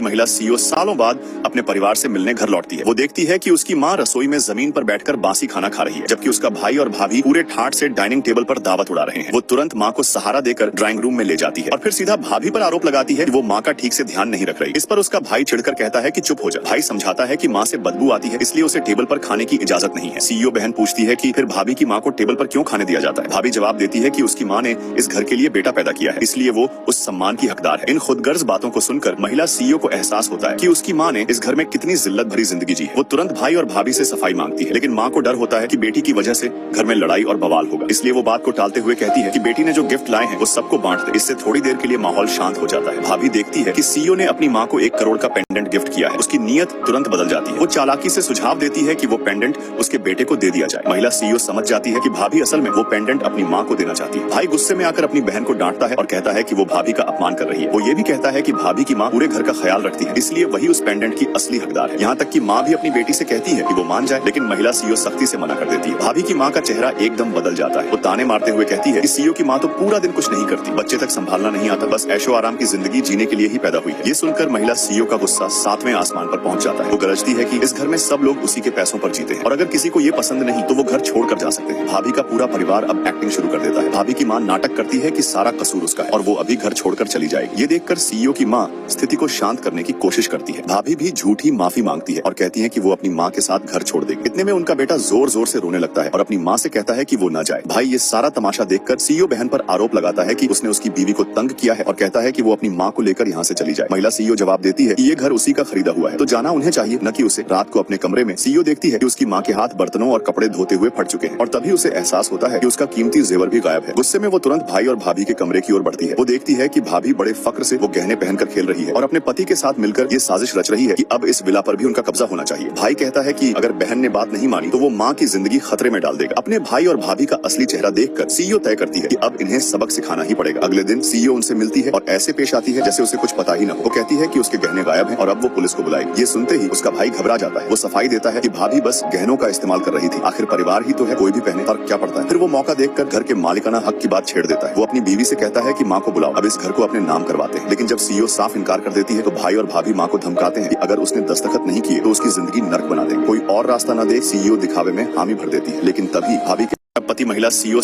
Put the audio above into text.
महिला सीईओ सालों बाद अपने परिवार से मिलने घर लौटती है। वो देखती है कि उसकी माँ रसोई में जमीन पर बैठकर बासी खाना खा रही है, जबकि उसका भाई और भाभी पूरे ठाट से डाइनिंग टेबल पर दावत उड़ा रहे हैं। वो तुरंत माँ को सहारा देकर ड्राइंग रूम में ले जाती है और फिर सीधा भाभी पर आरोप लगाती है कि वो माँ का ठीक से ध्यान नहीं रख रही। इस पर उसका भाई चिढ़कर कहता है कि चुप हो जा। भाई समझाता है कि माँ से बदबू आती है, इसलिए उसे टेबल पर खाने की इजाजत नहीं है। सीईओ बहन पूछती है कि फिर भाभी की माँ को टेबल पर क्यों खाने दिया जाता है। भाभी जवाब देती है कि उसकी माँ ने इस घर के लिए बेटा पैदा किया है, इसलिए वो उस सम्मान की हकदार है। इन खुदगर्ज बातों को सुनकर महिला सीईओ को एहसास होता है कि उसकी माँ ने इस घर में कितनी जिल्लत भरी जिंदगी जी है। वो तुरंत भाई और भाभी से सफाई मांगती है, लेकिन माँ को डर होता है कि बेटी की वजह से घर में लड़ाई और बवाल होगा, इसलिए वो बात को टालते हुए कहती है कि बेटी ने जो गिफ्ट लाए हैं वो सबको बांट दे। इससे थोड़ी देर के लिए माहौल शांत हो जाता है। भाभी देखती है कि सीईओ ने अपनी माँ को 1 करोड़ का पेंडेंट गिफ्ट किया है। उसकी नीयत तुरंत बदल जाती है। वो चालाकी से सुझाव देती है कि वो पेंडेंट उसके बेटे को दे दिया जाए। महिला सीईओ समझ जाती है कि भाभी असल में वो पेंडेंट अपनी माँ को देना चाहती है। भाई गुस्से में आकर अपनी बहन को डांटता है और कहता है कि वो भाभी का अपमान कर रही है। वो ये भी कहता है कि भाभी की माँ पूरे घर का ख्याल रखती है, इसलिए वही उस पेंडेंट की असली हकदार है। यहाँ तक कि माँ भी अपनी बेटी से कहती है कि वो मान जाए, लेकिन महिला सीईओ सख्ती से मना कर देती है। भाभी की माँ का चेहरा एकदम बदल जाता है। वो ताने मारते हुए कहती है कि सीईओ की माँ तो पूरा दिन कुछ नहीं करती, बच्चे तक संभालना नहीं आता, बस ऐशो आराम की जिंदगी जीने के लिए ही पैदा हुई है। ये सुनकर महिला सीईओ का गुस्सा 7वें आसमान पर पहुंच जाता है। वो गरजती है कि इस घर में सब लोग उसी के पैसों पर जीते हैं और अगर किसी को ये पसंद नहीं तो वो घर छोड़कर जा सकते हैं। भाभी का पूरा परिवार अब एक्टिंग शुरू कर देता है। भाभी की माँ नाटक करती है कि सारा कसूर उसका है और वो अभी घर छोड़कर चली जाएगी। ये देखकर सीईओ की माँ स्थिति को शांत करने की कोशिश करती है। भाभी भी झूठी माफी मांगती है और कहती है कि वो अपनी माँ के साथ घर छोड़ देगी। इतने में उनका बेटा जोर जोर से रोने लगता है और अपनी माँ से कहता है कि वो न जाए। भाई ये सारा तमाशा देखकर सीईओ बहन पर आरोप लगाता है कि उसने उसकी बीवी को तंग किया है और कहता है कि वो अपनी माँ को लेकर यहाँ से चली जाए। महिला सीईओ जवाब देती है कि ये घर उसी का खरीदा हुआ है, तो जाना उन्हें चाहिए, न कि उसे। रात को अपने कमरे में सीईओ देखती है कि उसकी माँ के हाथ बर्तनों और कपड़े धोते हुए फट चुके हैं और तभी उसे एहसास होता है कि उसका कीमती जेवर भी गायब है। गुस्से में वो तुरंत भाई और भाभी के कमरे की ओर बढ़ती है। वो देखती है कि भाभी बड़े फक्र से वो गहने पहनकर खेल रही है और अपने पति के साथ मिलकर ये साजिश रच रही है कि अब इस विला पर भी उनका कब्जा होना चाहिए। भाई कहता है कि अगर बहन ने बात नहीं मानी तो वो माँ की जिंदगी खतरे में डाल देगा। अपने भाई और भाभी का असली चेहरा देखकर सीईओ तय करती है कि अब इन्हें सबक सिखाना ही पड़ेगा। अगले दिन सीईओ उनसे मिलती है और ऐसे पेश आती है जैसे उसे कुछ पता ही न हो। वो कहती है कि उसके गहने गायब हैं और अब वो पुलिस को बुलाएगी। ये सुनते ही उसका भाई घबरा जाता है। वो सफाई देता है कि भाभी बस गहनों का इस्तेमाल कर रही थी, आखिर परिवार ही तो है, कोई भी पहने, फर्क क्या पड़ता है। फिर वो मौका देखकर घर के मालिकाना हक की बात छेड़ देता है। वो अपनी बीवी से कहता है कि माँ को बुलाओ, अब इस घर को अपने नाम करवाते हैं। लेकिन जब सीईओ साफ इनकार कर देती है तो भाई और भाभी माँ को धमकाते हैं कि अगर उसने दस्तखत नहीं किए तो उसकी जिंदगी नर्क बना दे। कोई और रास्ता न दे, सीईओ दिखावे में हामी भर देती है। लेकिन तभी भाभी के पति महिला सीईओ